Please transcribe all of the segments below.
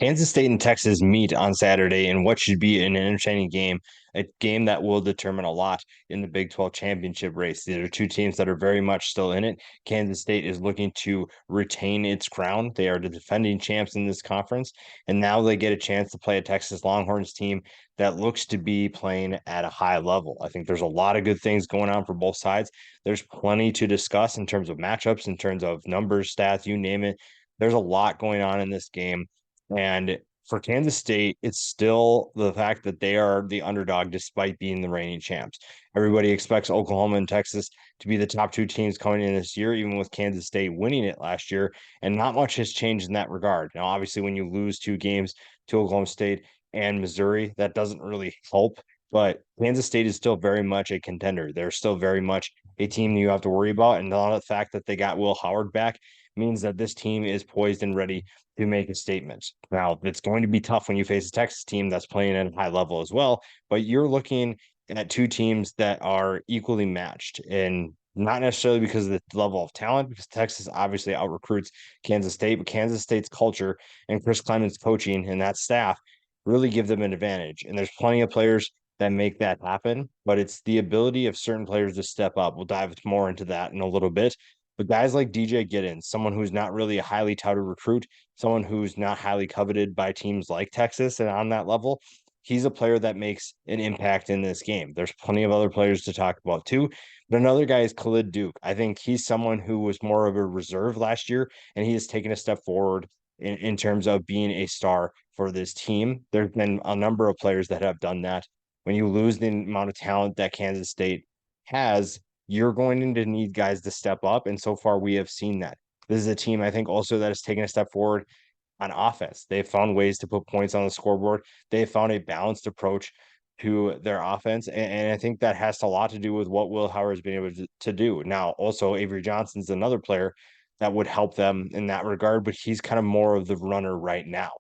Kansas State and Texas meet on Saturday in what should be an entertaining game, a game that will determine a lot in the Big 12 championship race. These are two teams that are very much still in it. Kansas State is looking to retain its crown. They are the defending champs in this conference, and now they get a chance to play a Texas Longhorns team that looks to be playing at a high level. I think there's a lot of good things going on for both sides. There's plenty to discuss in terms of matchups, in terms of numbers, stats, you name it. There's a lot going on in this game. And for Kansas State, it's still the fact that they are the underdog despite being the reigning champs. Everybody expects Oklahoma and Texas to be the top two teams coming in this year, even with Kansas State winning it last year. And not much has changed in that regard. Now, obviously, when you lose two games to Oklahoma State and Missouri, that doesn't really help. But Kansas State is still very much a contender. They're still very much a team you have to worry about. And the fact that they got Will Howard back means that this team is poised and ready to make a statement. Now, it's going to be tough when you face a Texas team that's playing at a high level as well, but you're looking at two teams that are equally matched, and not necessarily because of the level of talent, because Texas obviously out recruits Kansas State, but Kansas State's culture and Chris Clemens' coaching and that staff really give them an advantage. And there's plenty of players that make that happen, but it's the ability of certain players to step up. We'll dive more into that in a little bit. But guys like DJ Giddens, someone who's not really a highly touted recruit, someone who's not highly coveted by teams like Texas and on that level, he's a player that makes an impact in this game. There's plenty of other players to talk about too. But another guy is Khalid Duke. I think he's someone who was more of a reserve last year, and he has taken a step forward in terms of being a star for this team. There's been a number of players that have done that. When you lose the amount of talent that Kansas State has, you're going to need guys to step up. And so far, we have seen that. This is a team, I think, also that has taken a step forward on offense. They've found ways to put points on the scoreboard. They've found a balanced approach to their offense. And I think that has a lot to do with what Will Howard has been able to do. Now, also, Avery Johnson's another player that would help them in that regard, but he's kind of more of the runner right now.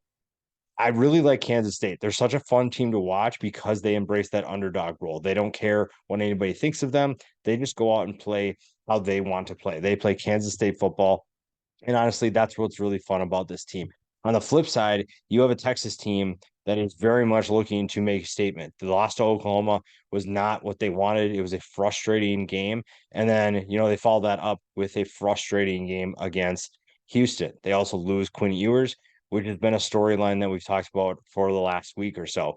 I really like Kansas State. They're such a fun team to watch because they embrace that underdog role. They don't care what anybody thinks of them. They just go out and play how they want to play. They play Kansas State football. And honestly, that's what's really fun about this team. On the flip side, you have a Texas team that is very much looking to make a statement. The loss to Oklahoma was not what they wanted. It was a frustrating game. And then, they follow that up with a frustrating game against Houston. They also lose Quinn Ewers, which has been a storyline that we've talked about for the last week or so.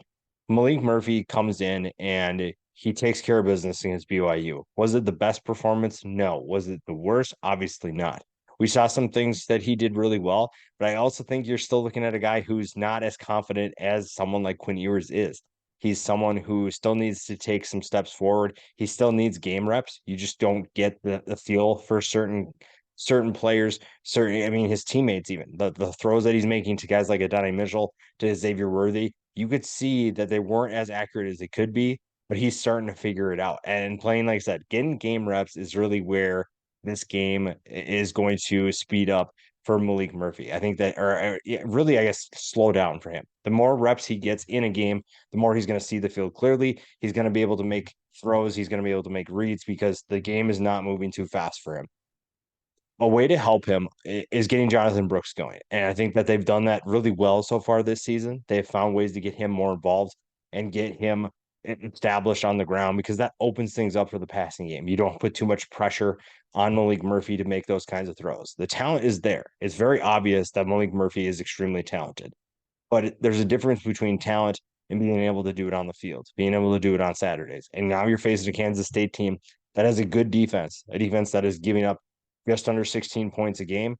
Malik Murphy comes in and he takes care of business against BYU. Was it the best performance? No. Was it the worst? Obviously not. We saw some things that he did really well, but I also think you're still looking at a guy who's not as confident as someone like Quinn Ewers is. He's someone who still needs to take some steps forward. He still needs game reps. You just don't get the feel for certain players, certain, I mean, his teammates, even the throws that he's making to guys like Adonai Mitchell, to Xavier Worthy, you could see that they weren't as accurate as they could be, but he's starting to figure it out. And playing, like I said, getting game reps is really where this game is going to speed up for Malik Murphy. I think that, or really, I guess, slow down for him. The more reps he gets in a game, the more he's going to see the field clearly. He's going to be able to make throws. He's going to be able to make reads because the game is not moving too fast for him. A way to help him is getting Jonathan Brooks going. And I think that they've done that really well so far this season. They've found ways to get him more involved and get him established on the ground because that opens things up for the passing game. You don't put too much pressure on Malik Murphy to make those kinds of throws. The talent is there. It's very obvious that Malik Murphy is extremely talented, but there's a difference between talent and being able to do it on the field, being able to do it on Saturdays. And now you're facing a Kansas State team that has a good defense, a defense that is giving up just under 16 points a game,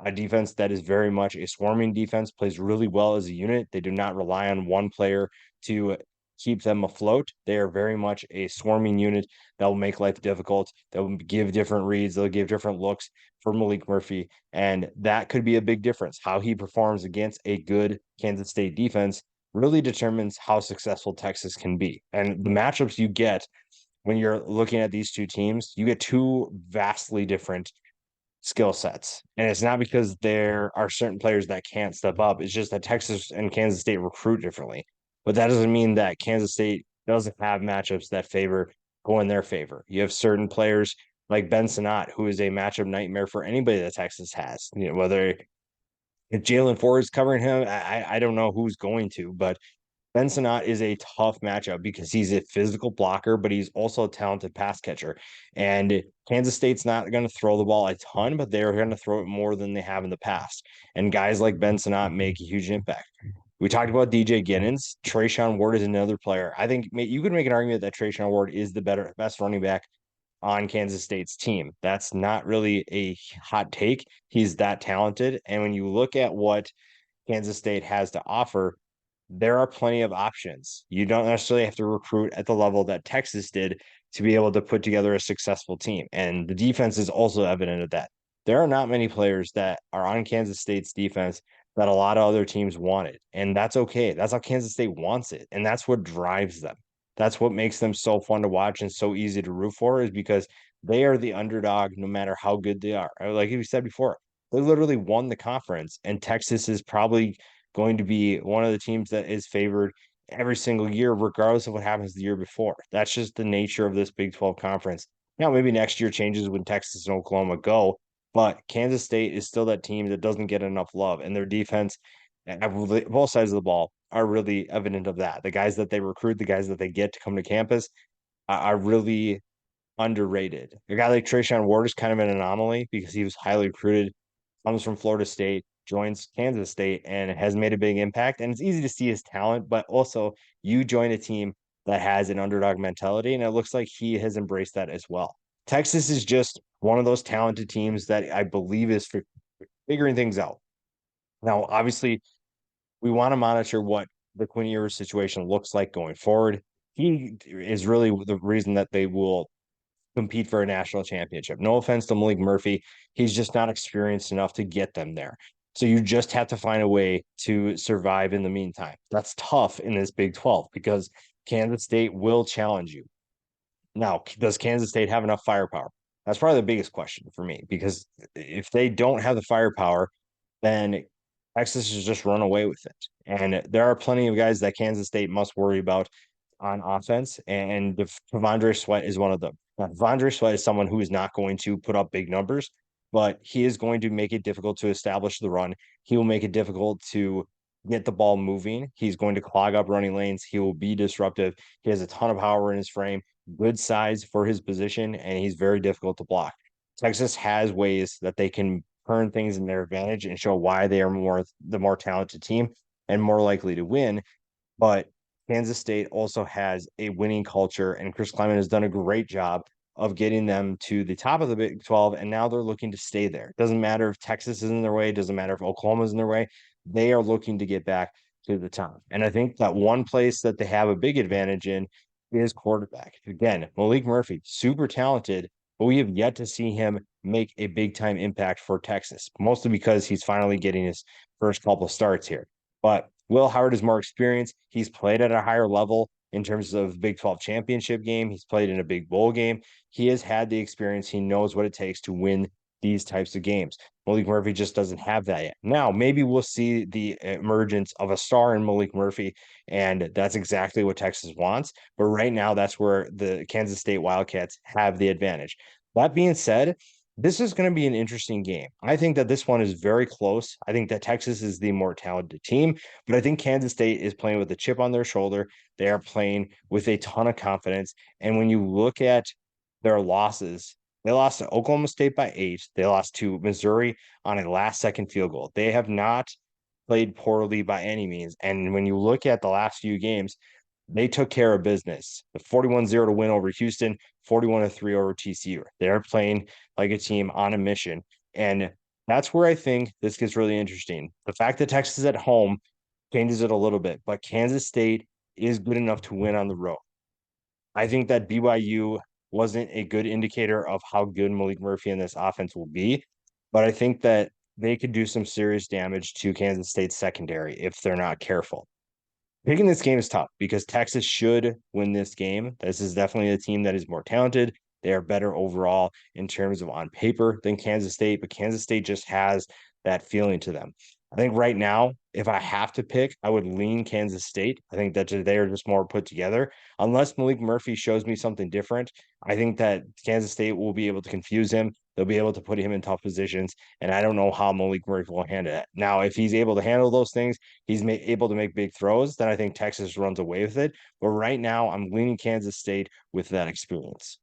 a defense that is very much a swarming defense, plays really well as a unit. They do not rely on one player to keep them afloat. They are very much a swarming unit that will make life difficult. That will give different reads. They'll give different looks for Malik Murphy. And that could be a big difference. How he performs against a good Kansas State defense really determines how successful Texas can be. And the matchups you get when you're looking at these two teams, you get two vastly different skill sets. And it's not because there are certain players that can't step up. It's just that Texas and Kansas State recruit differently. But that doesn't mean that Kansas State doesn't have matchups that go in their favor. You have certain players like Ben Sinnott, who is a matchup nightmare for anybody that Texas has. Whether If Jalen Ford is covering him, I don't know who's going to, but Ben Sinnott is a tough matchup because he's a physical blocker, but he's also a talented pass catcher. And Kansas State's not going to throw the ball a ton, but they're going to throw it more than they have in the past. And guys like Ben Sinnott make a huge impact. We talked about DJ Giddens. Trayshawn Ward is another player. I think you could make an argument that Trayshawn Ward is the best running back on Kansas State's team. That's not really a hot take. He's that talented. And when you look at what Kansas State has to offer, there are plenty of options. You don't necessarily have to recruit at the level that Texas did to be able to put together a successful team. And the defense is also evident of that. There are not many players that are on Kansas State's defense that a lot of other teams wanted. And that's okay. That's how Kansas State wants it. And that's what drives them. That's what makes them so fun to watch and so easy to root for, is because they are the underdog no matter how good they are. Like you said before, they literally won the conference, and Texas is probably going to be one of the teams that is favored every single year, regardless of what happens the year before. That's just the nature of this Big 12 conference. Now, maybe next year changes when Texas and Oklahoma go, but Kansas State is still that team that doesn't get enough love, and their defense, both sides of the ball, are really evident of that. The guys that they recruit, the guys that they get to come to campus, are really underrated. A guy like Trayshawn Ward is kind of an anomaly because he was highly recruited, comes from Florida State, joins Kansas State, and has made a big impact. And it's easy to see his talent, but also you join a team that has an underdog mentality, and it looks like he has embraced that as well. Texas is just one of those talented teams that I believe is for figuring things out. Now, obviously, we want to monitor what the Quinn Ewers situation looks like going forward. He is really the reason that they will compete for a national championship. No offense to Malik Murphy. He's just not experienced enough to get them there. So you just have to find a way to survive in the meantime. That's tough in this Big 12 because Kansas State will challenge you. Now, does Kansas State have enough firepower? That's probably the biggest question for me, because if they don't have the firepower, then Texas has just run away with it. And there are plenty of guys that Kansas State must worry about on offense, and T'Vondre Sweat is one of them. Now, T'Vondre Sweat is someone who is not going to put up big numbers, but he is going to make it difficult to establish the run. He will make it difficult to get the ball moving. He's going to clog up running lanes. He will be disruptive. He has a ton of power in his frame, good size for his position, and he's very difficult to block. Texas has ways that they can turn things in their advantage and show why they are the more talented team and more likely to win. But Kansas State also has a winning culture, and Chris Klieman has done a great job of getting them to the top of the Big 12, and now they're looking to stay there. It doesn't matter if Texas is in their way, it doesn't matter if Oklahoma's in their way. They are looking to get back to the top. And I think that one place that they have a big advantage in is quarterback. Again, Malik Murphy, super talented, but we have yet to see him make a big time impact for Texas, mostly because he's finally getting his first couple of starts here. But Will Howard is more experienced. He's played at a higher level in terms of Big 12 championship game. He's played in a big bowl game. He has had the experience. He knows what it takes to win these types of games. Malik Murphy just doesn't have that yet. Now, maybe we'll see the emergence of a star in Malik Murphy, and that's exactly what Texas wants. But right now, that's where the Kansas State Wildcats have the advantage. That being said, this is going to be an interesting game. I think that this one is very close. I think that Texas is the more talented team, but I think Kansas State is playing with a chip on their shoulder. They are playing with a ton of confidence. And when you look at their losses, they lost to Oklahoma State by 8. They lost to Missouri on a last second field goal. They have not played poorly by any means. And when you look at the last few games, they took care of business. The 41-0 to win over Houston, 41-3 over TCU. They're playing like a team on a mission. And that's where I think this gets really interesting. The fact that Texas is at home changes it a little bit, but Kansas State is good enough to win on the road. I think that BYU wasn't a good indicator of how good Malik Murphy and this offense will be, but I think that they could do some serious damage to Kansas State's secondary if they're not careful. Picking this game is tough because Texas should win this game. This is definitely a team that is more talented. They are better overall in terms of on paper than Kansas State, but Kansas State just has that feeling to them. I think right now, if I have to pick, I would lean Kansas State. I think that they are just more put together. Unless Malik Murphy shows me something different, I think that Kansas State will be able to confuse him. they'll be able to put him in tough positions. And I don't know how Malik Murphy will handle it. Now, if he's able to handle those things, able to make big throws, then I think Texas runs away with it. But right now, I'm leaning Kansas State with that experience.